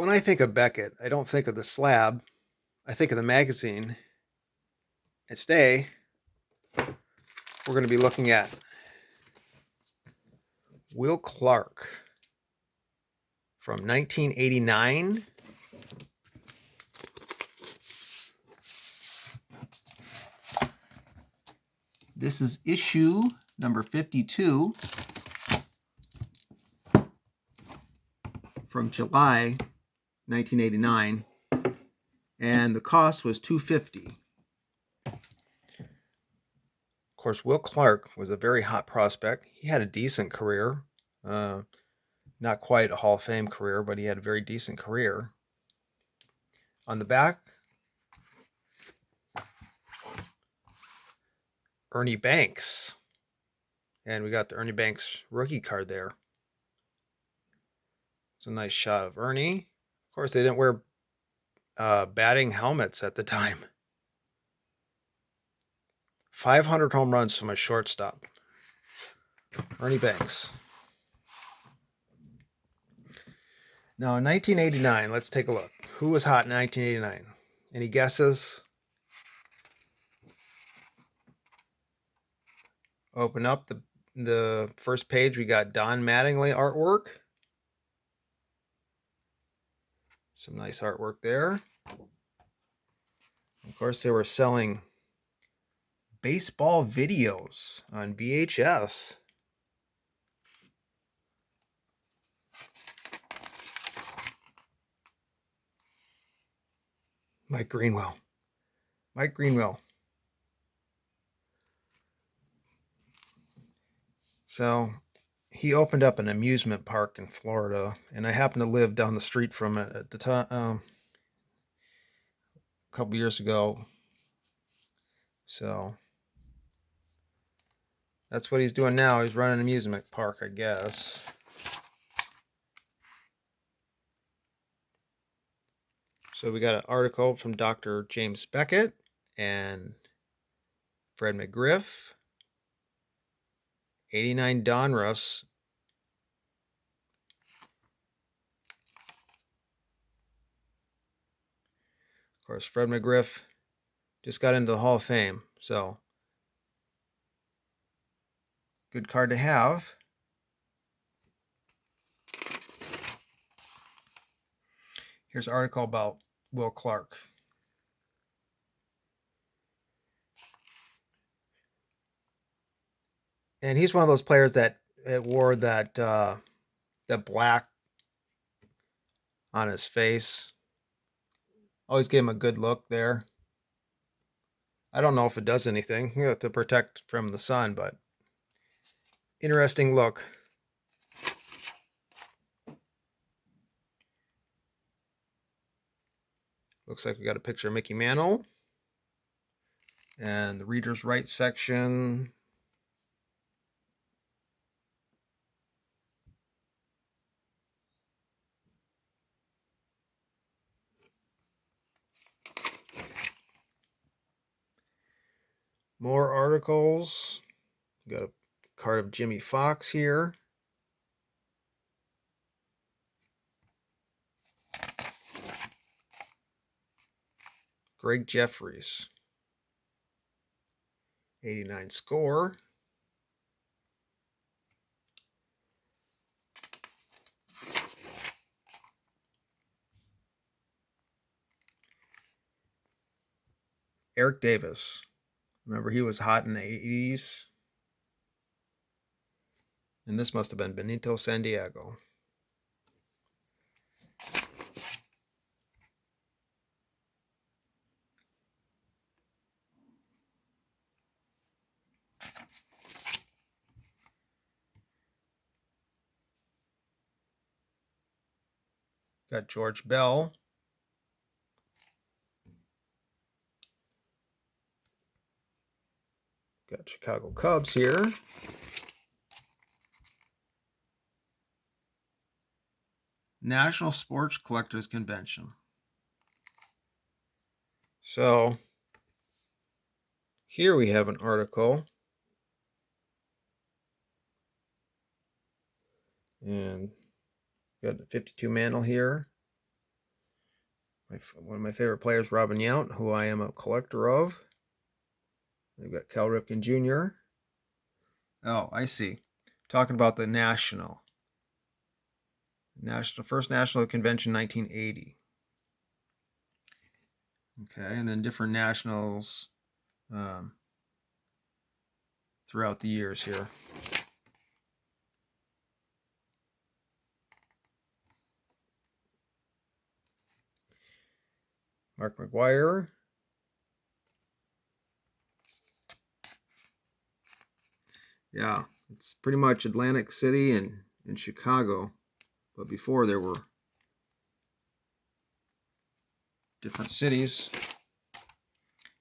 When I think of Beckett, I don't think of the slab. I think of the magazine. And today, we're going to be looking at Will Clark from 1989. This is issue number 52 from July 1989, and the cost was $250. Of course, Will Clark was a very hot prospect. He had a decent career. Not quite a Hall of Fame career, but he had a very decent career. On the back, Ernie Banks. And we got the Ernie Banks rookie card there. It's a nice shot of Ernie. Of course, they didn't wear batting helmets at the time. 500 home runs from a shortstop. Ernie Banks. Now, in 1989, let's take a look. Who was hot in 1989? Any guesses? Open up the first page. We got Don Mattingly artwork. Some nice artwork there. Of course, they were selling baseball videos on VHS. Mike Greenwell. So he opened up an amusement park in Florida, and I happened to live down the street from it at the time, a couple years ago. So that's what he's doing now. He's running an amusement park, I guess. So we got an article from Dr. James Beckett and Fred McGriff. 89 Donruss. Of course, Fred McGriff just got into the Hall of Fame, so good card to have. Here's an article about Will Clark. And he's one of those players that wore that black on his face. Always gave him a good look there. I don't know if it does anything to protect from the sun, but interesting look. Looks like we got a picture of Mickey Mantle. And the reader's rights section. More articles. We got a card of Jimmy Fox here. Greg Jeffries. 89 score. Eric Davis. Remember, he was hot in the 80s. And this must have been Benito San Diego. Got George Bell. Got Chicago Cubs here. National Sports Collectors Convention. So here we have an article. And got the 52 Mantle here. One of my favorite players, Robin Yount, who I am a collector of. We've got Cal Ripken Jr. Oh, I see. Talking about the first national convention, 1980. Okay, and then different nationals throughout the years here. Mark McGwire. Yeah, it's pretty much Atlantic City and Chicago. But before there were different cities.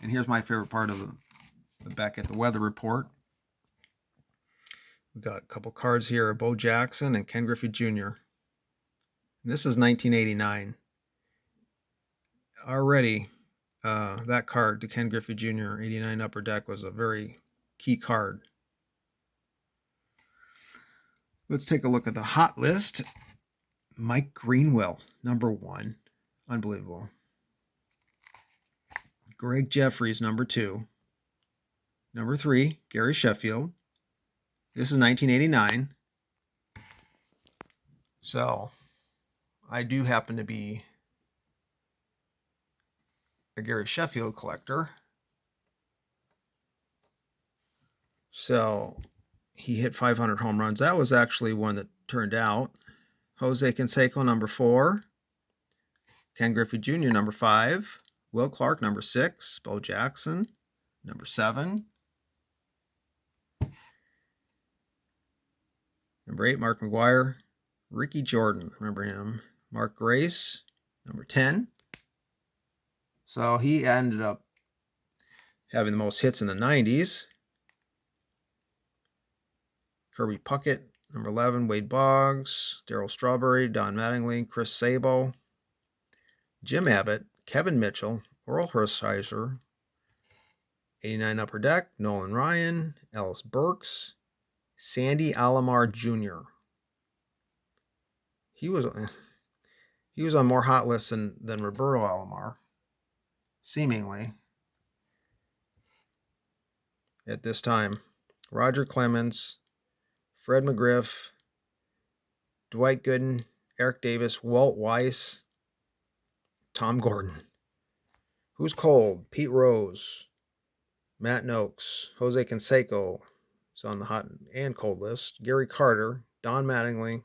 And here's my favorite part of the Beckett, the weather report. We've got a couple cards here, Bo Jackson and Ken Griffey Jr. And this is 1989. Already, that card to Ken Griffey Jr., 89 Upper Deck, was a very key card. Let's take a look at the hot list. Mike Greenwell, number 1. Unbelievable. Greg Jeffries, number 2. Number 3, Gary Sheffield. This is 1989. So, I do happen to be a Gary Sheffield collector. So, he hit 500 home runs. That was actually one that turned out. Jose Canseco, number 4. Ken Griffey Jr., number 5. Will Clark, number 6. Bo Jackson, number 7. Number 8, Mark McGwire. Ricky Jordan, remember him. Mark Grace, number 10. So he ended up having the most hits in the 90s. Kirby Puckett, number 11. Wade Boggs, Darryl Strawberry, Don Mattingly, Chris Sabo, Jim Abbott, Kevin Mitchell, Oral Hershiser, 89 Upper Deck, Nolan Ryan, Ellis Burks, Sandy Alomar Jr. He was on more hot lists than Roberto Alomar, seemingly, at this time. Roger Clemens, Fred McGriff, Dwight Gooden, Eric Davis, Walt Weiss, Tom Gordon. Who's cold? Pete Rose, Matt Noakes, Jose Canseco is on the hot and cold list. Gary Carter, Don Mattingly,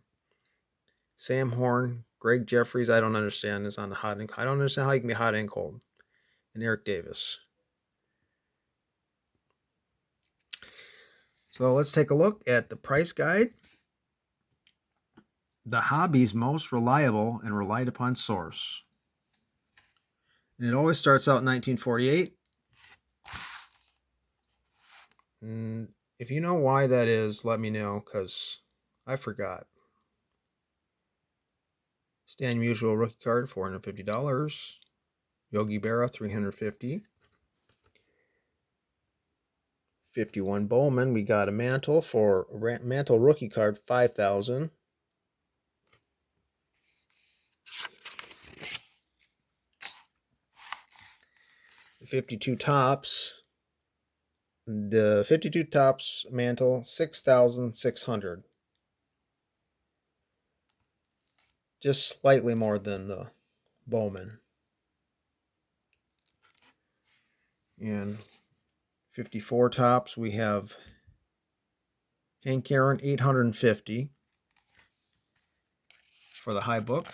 Sam Horn, Greg Jeffries, I don't understand, is on the hot and I don't understand how you can be hot and cold. And Eric Davis. So let's take a look at the price guide. The hobby's most reliable and relied upon source. And it always starts out in 1948. And if you know why that is, let me know, because I forgot. Stan Musial rookie card, $450. Yogi Berra, $350. 51 Bowman. We got a Mantle rookie card, $5,000. The 52 Topps. The 52 Topps Mantle, $6,600. Just slightly more than the Bowman. And 54 Topps, we have Hank Aaron, $850 for the high book.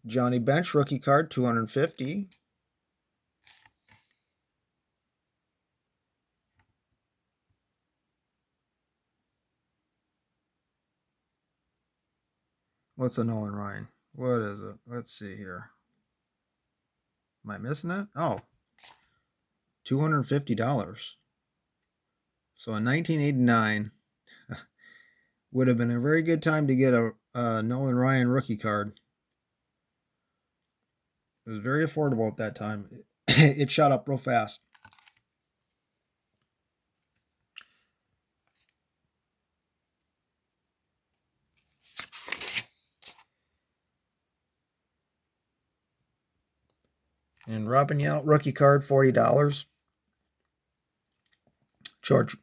Johnny Bench rookie card, $250. What's a Nolan Ryan? What is it? Let's see here. Am I missing it? Oh, $250. So in 1989, Would have been a very good time to get a Nolan Ryan rookie card. It was very affordable at that time. It shot up real fast. And Robin Yount rookie card, $40. George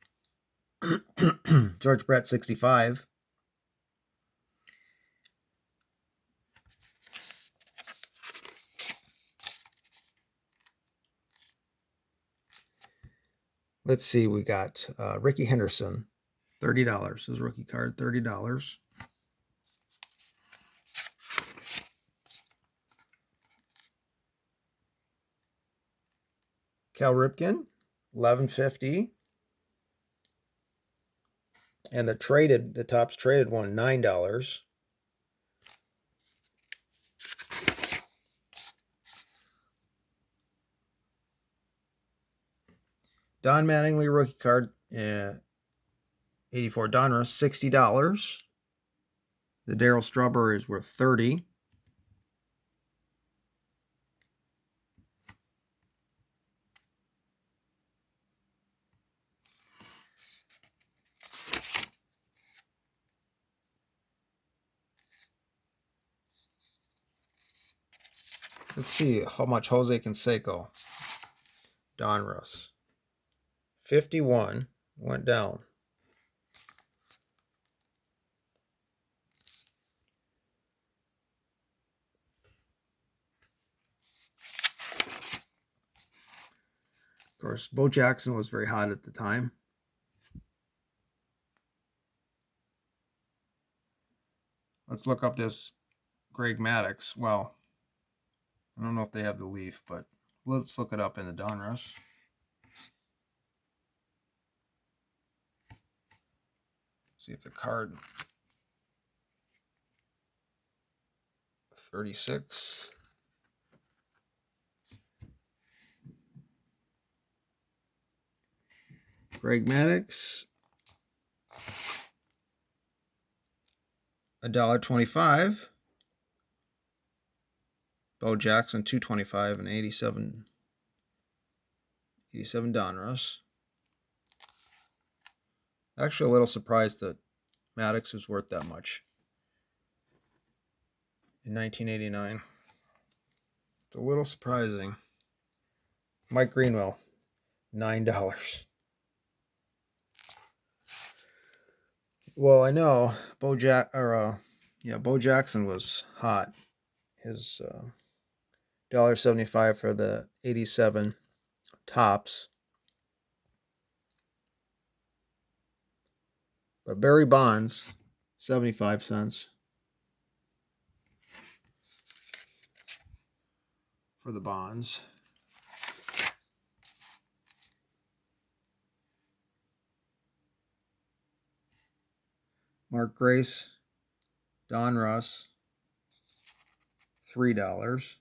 Brett, $65. Let's see, we got Ricky Henderson, $30. His rookie card, $30. Cal Ripken, $11.50. And the Topps traded one, $9. Don Mattingly rookie card, 84 Donruss, $60. The Darryl Strawberry is worth $30. Let's see how much Jose Canseco. Donruss, 51, went down. Of course, Bo Jackson was very hot at the time. Let's look up this Greg Maddux. Well, I don't know if they have the leaf, but let's look it up in the Donruss. See if the card 36. Greg Maddux, $1.25. Bo Jackson, $2.25 and 87 Donruss. Actually, a little surprised that Maddux was worth that much in 1989. It's a little surprising. Mike Greenwell, $9. Well, I know Bo Jackson was hot. His $1.75 for the 87 Topps. But Barry Bonds, 75 cents for the Bonds. Mark Grace, Donruss, $3.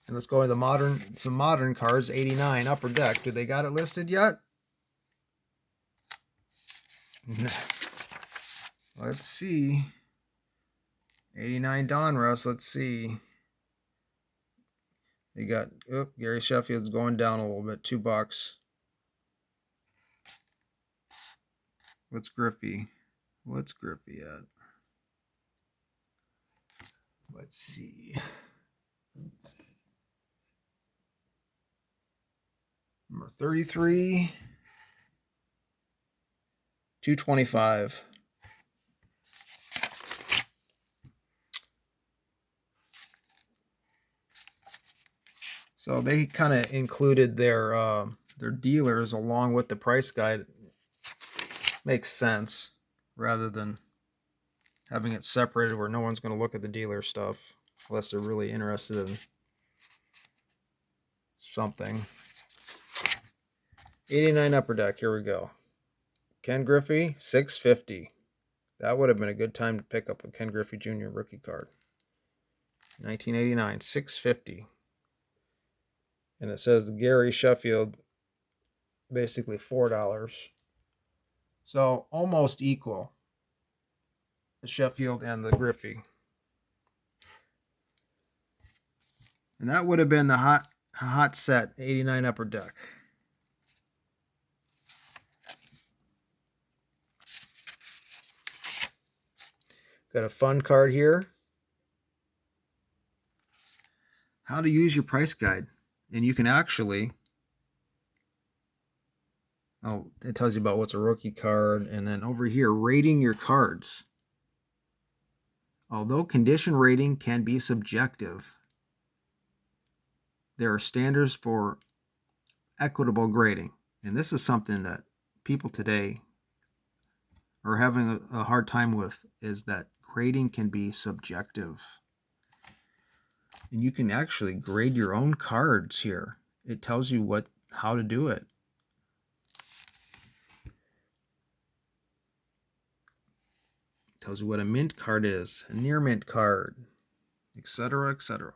And let's go to some modern cards. 89 Upper Deck. Do they got it listed yet? No. Let's see. 89 Donruss. Let's see. They got Gary Sheffield's going down a little bit. $2. What's Griffey? What's Griffey at? Let's see. Number 33. $2.25. So they kind of included their dealers along with the price guide. Makes sense rather than having it separated where no one's going to look at the dealer stuff unless they're really interested in something. 89 Upper Deck. Here we go. Ken Griffey, $6.50. That would have been a good time to pick up a Ken Griffey Jr. rookie card. 1989, $6.50. And it says the Gary Sheffield, basically $4. So almost equal, the Sheffield and the Griffey. And that would have been the hot set 89 Upper Deck. Got a fun card here. How to use your price guide. And you can actually, it tells you about what's a rookie card. And then over here, rating your cards. Although condition rating can be subjective, there are standards for equitable grading. And this is something that people today are having a hard time with, is that grading can be subjective. And you can actually grade your own cards here. It tells you how to do it. It tells you what a mint card is, a near mint card, etc., etc.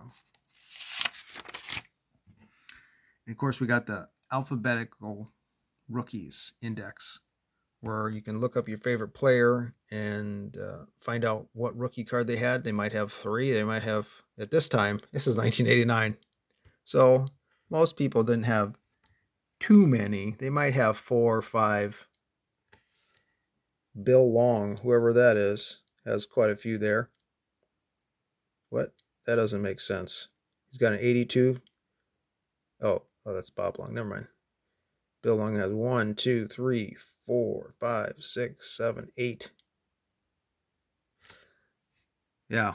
And of course, we got the alphabetical rookies index, where you can look up your favorite player and find out what rookie card they had. They might have 3. They might have, at this time, this is 1989. So most people didn't have too many. They might have 4 or 5. Bill Long, whoever that is, has quite a few there. What? That doesn't make sense. He's got an 82. Oh, that's Bob Long. Never mind. Bill Long has 1, 2, 3, 4, 5, 6, 7, 8. Yeah.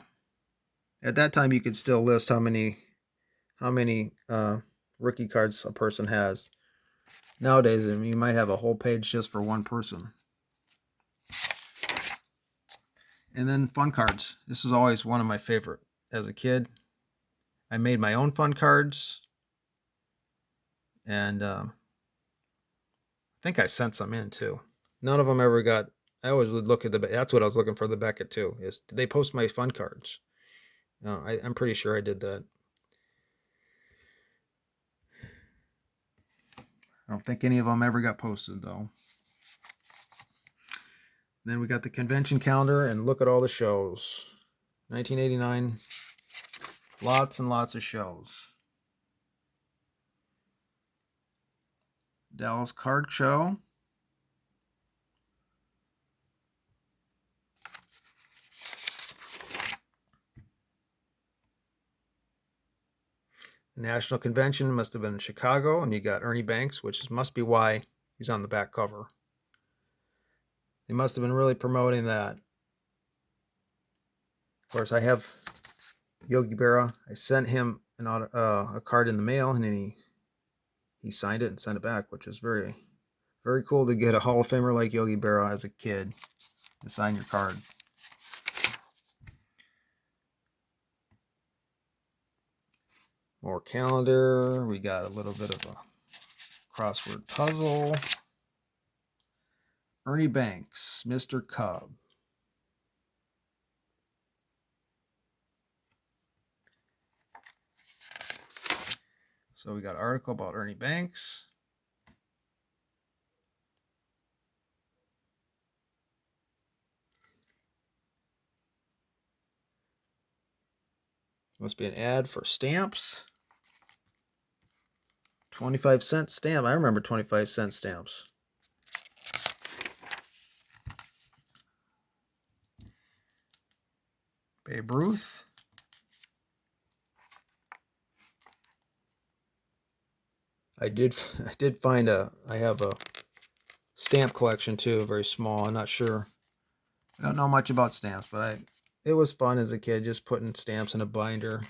At that time, you could still list how many rookie cards a person has. Nowadays, you might have a whole page just for one person. And then fun cards. This is always one of my favorite. As a kid, I made my own fun cards, and I think I sent some in too. None of them ever got. I always would look at that's what I was looking for, the Beckett too. Is, did they post my fun cards? No, I'm pretty sure I did that. I don't think any of them ever got posted though. Then we got the convention calendar, and look at all the shows. 1989, lots and lots of shows. Dallas Card Show. The National Convention must have been in Chicago, and you got Ernie Banks, which must be why he's on the back cover. They must have been really promoting that. Of course, I have Yogi Berra. I sent him a card in the mail, and then he signed it and sent it back, which was very, very cool to get a Hall of Famer like Yogi Berra as a kid to sign your card. More calendar. We got a little bit of a crossword puzzle. Ernie Banks, Mr. Cub. So we got an article about Ernie Banks. Must be an ad for stamps. 25-cent stamp. I remember 25-cent stamps. Babe Ruth. I did find I have a stamp collection too, very small. I'm not sure. I don't know much about stamps, but it was fun as a kid just putting stamps in a binder.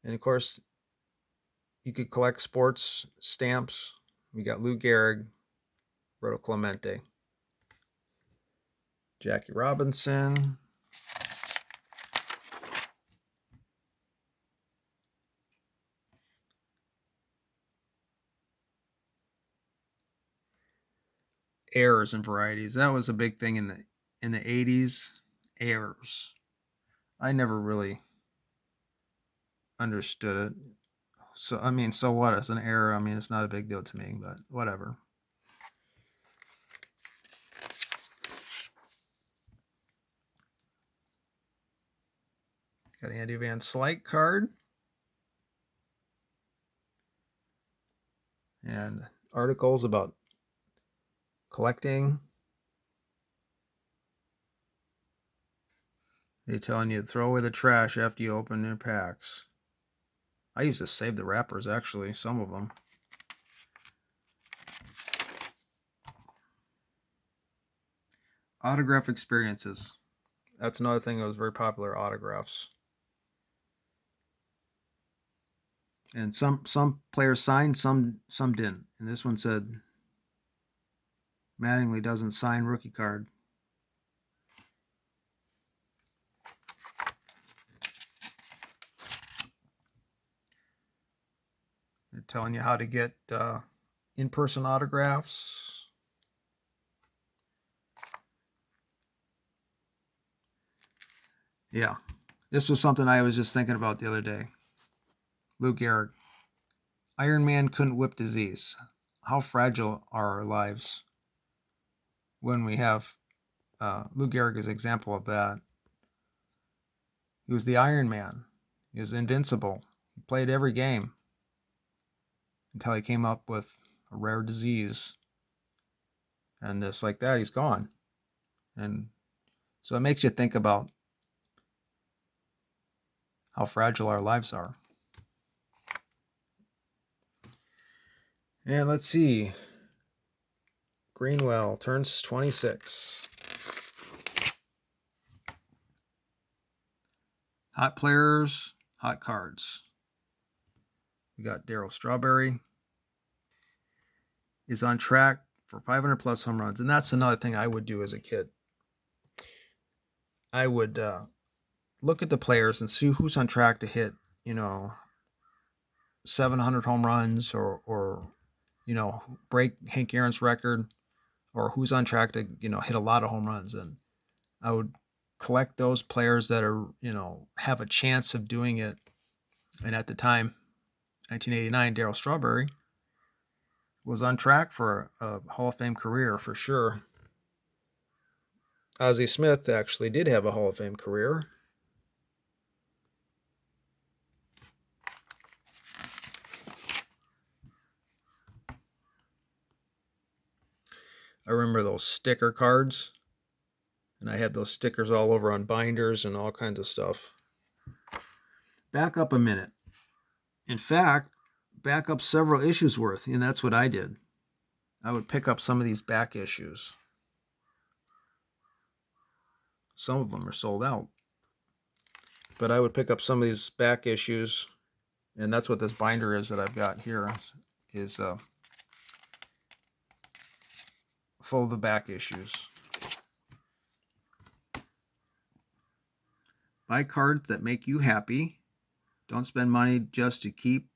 And of course, you could collect sports stamps. We got Lou Gehrig, Roto Clemente, Jackie Robinson, errors and varieties. That was a big thing in the 80s. Errors. I never really understood it. So I mean, so what? It's an error. I mean, it's not a big deal to me, but whatever. Got Andy Van Slyke card. And articles about collecting. They're telling you to throw away the trash after you open your packs. I used to save the wrappers, actually, some of them. Autograph experiences. That's another thing that was very popular, autographs. And some players signed, some didn't. And this one said, Mattingly doesn't sign rookie card. They're telling you how to get in-person autographs. Yeah, this was something I was just thinking about the other day. Lou Gehrig. Iron Man couldn't whip disease. How fragile are our lives when we have Lou Gehrig is an example of that. He was the Iron Man. He was invincible. He played every game until he came up with a rare disease. And just like that, he's gone. And so it makes you think about how fragile our lives are. And let's see. Greenwell turns 26. Hot players, hot cards. We got Darryl Strawberry. Is on track for 500 plus home runs. And that's another thing I would do as a kid. I would look at the players and see who's on track to hit, 700 home runs or break Hank Aaron's record, or who's on track to, hit a lot of home runs. And I would collect those players that are, have a chance of doing it. And at the time, 1989, Darryl Strawberry was on track for a Hall of Fame career for sure. Ozzie Smith actually did have a Hall of Fame career. I remember those sticker cards, and I had those stickers all over on binders and all kinds of stuff. Back up a minute. In fact, back up several issues worth, and that's what I did. I would pick up some of these back issues. Some of them are sold out. But I would pick up some of these back issues, and that's what this binder is that I've got here, is full of the back issues. Buy cards that make you happy. Don't spend money just to keep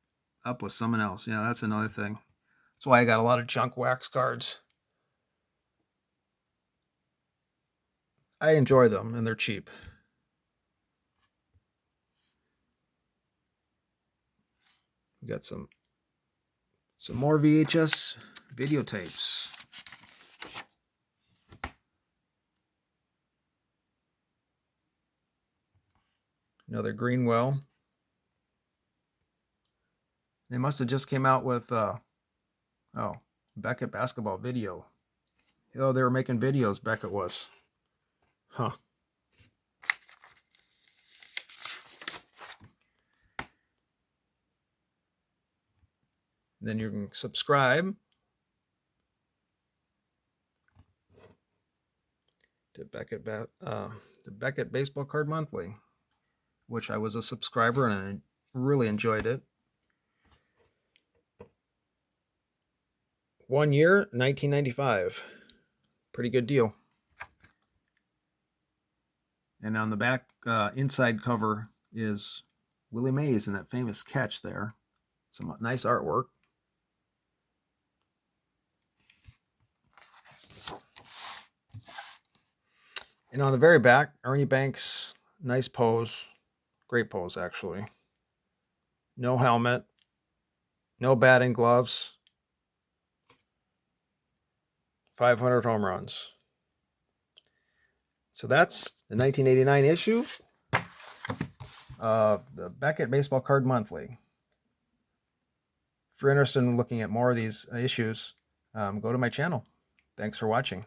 up with someone else. Yeah, that's another thing. That's why I got a lot of junk wax cards. I enjoy them, and they're cheap. We got some more VHS videotapes. Another Greenwell. They must have just came out with Beckett basketball video. They were making videos, Beckett was. Huh. Then you can subscribe to Beckett Baseball Card Monthly, which I was a subscriber and I really enjoyed it. 1 year, $19.95. Pretty good deal. And on the back inside cover is Willie Mays and that famous catch there. Some nice artwork. And on the very back, Ernie Banks Nice pose. Great pose, actually. No helmet. No batting gloves. 500 home runs. So that's the 1989 issue of the Beckett Baseball Card Monthly. If you're interested in looking at more of these issues, go to my channel. Thanks for watching.